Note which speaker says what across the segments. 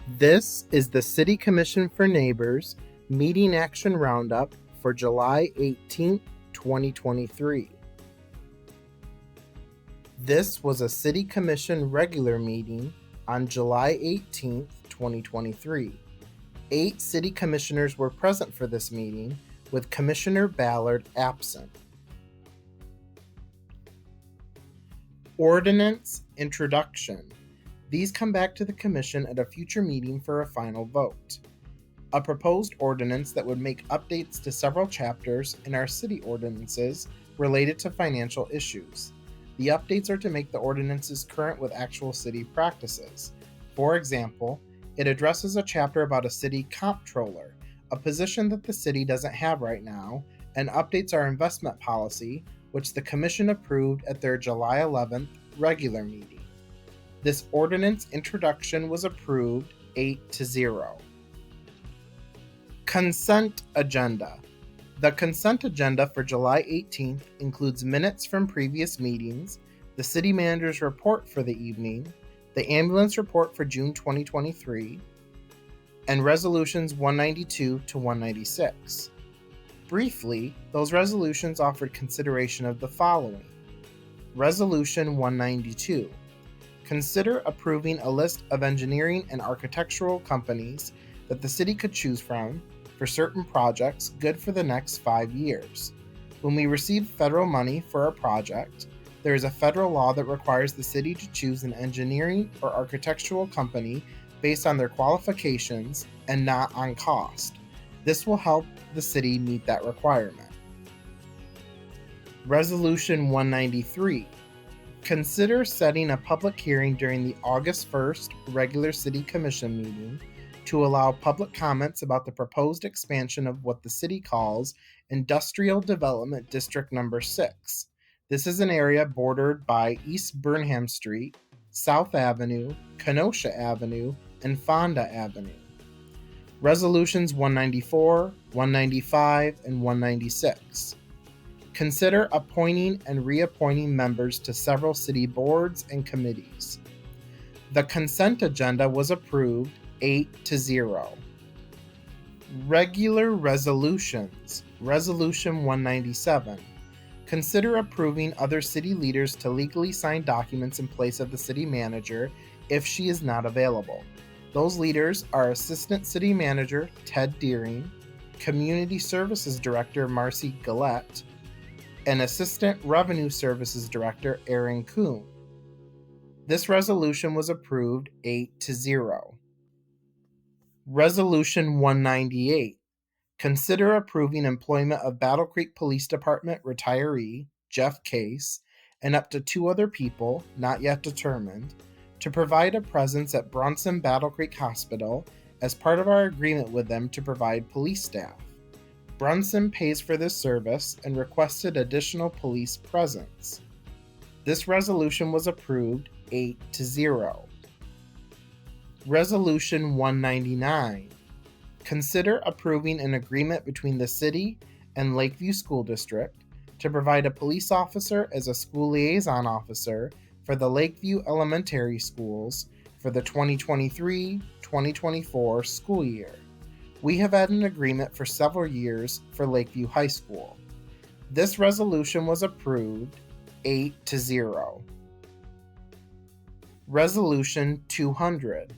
Speaker 1: This is the City Commission for Neighbors Meeting Action Roundup for July 18, 2023. This was a City Commission regular meeting on July 18, 2023. 8 City Commissioners were present for this meeting, with Commissioner Ballard absent. Ordinance Introduction. These come back to the Commission at a future meeting for a final vote. A proposed ordinance that would make updates to several chapters in our city ordinances related to financial issues. The updates are to make the ordinances current with actual city practices. For example, it addresses a chapter about a city comptroller, a position that the city doesn't have right now, and updates our investment policy, which the Commission approved at their July 11th regular meeting. This ordinance introduction was approved 8-0. Consent Agenda. The consent agenda for July 18th includes minutes from previous meetings, the city manager's report for the evening, the ambulance report for June 2023, and resolutions 192 to 196. Briefly, those resolutions offered consideration of the following. Resolution 192. Consider approving a list of engineering and architectural companies that the city could choose from for certain projects good for the next 5 years. When we receive federal money for a project, there is a federal law that requires the city to choose an engineering or architectural company based on their qualifications and not on cost. This will help the city meet that requirement. Resolution 193. Consider setting a public hearing during the August 1st regular City Commission meeting to allow public comments about the proposed expansion of what the city calls Industrial Development District Number 6. This is an area bordered by East Burnham Street, South Avenue, Kenosha Avenue, and Fonda Avenue. Resolutions 194, 195, and 196. Consider appointing and reappointing members to several city boards and committees. The consent agenda was approved 8-0. Regular resolutions. Resolution 197. Consider approving other city leaders to legally sign documents in place of the city manager if she is not available. Those leaders are Assistant City Manager Ted Deering, Community Services Director Marcy Gillette, and Assistant Revenue Services Director Aaron Kuhn. This resolution was approved 8-0. Resolution 198. Consider approving employment of Battle Creek Police Department retiree Jeff Case and up to 2 other people, not yet determined, to provide a presence at Bronson Battle Creek Hospital as part of our agreement with them to provide police staff. Brunson pays for this service and requested additional police presence. This resolution was approved 8-0. Resolution 199. Consider approving an agreement between the city and Lakeview School District to provide a police officer as a school liaison officer for the Lakeview Elementary Schools for the 2023-2024 school year. We have had an agreement for several years for Lakeview High School. This resolution was approved 8-0. Resolution 200.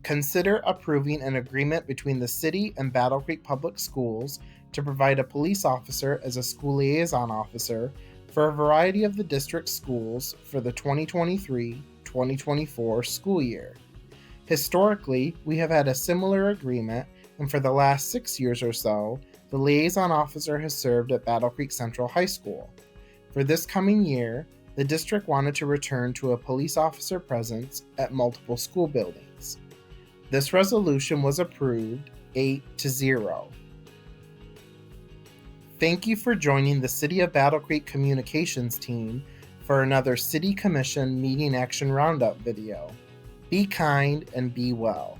Speaker 1: Consider approving an agreement between the city and Battle Creek Public Schools to provide a police officer as a school liaison officer for a variety of the district's schools for the 2023-2024 school year. Historically, we have had a similar agreement, and for the last 6 years or so, the liaison officer has served at Battle Creek Central High School. For this coming year, the district wanted to return to a police officer presence at multiple school buildings. This resolution was approved 8-0. Thank you for joining the City of Battle Creek Communications team for another City Commission Meeting Action Roundup video. Be kind and be well.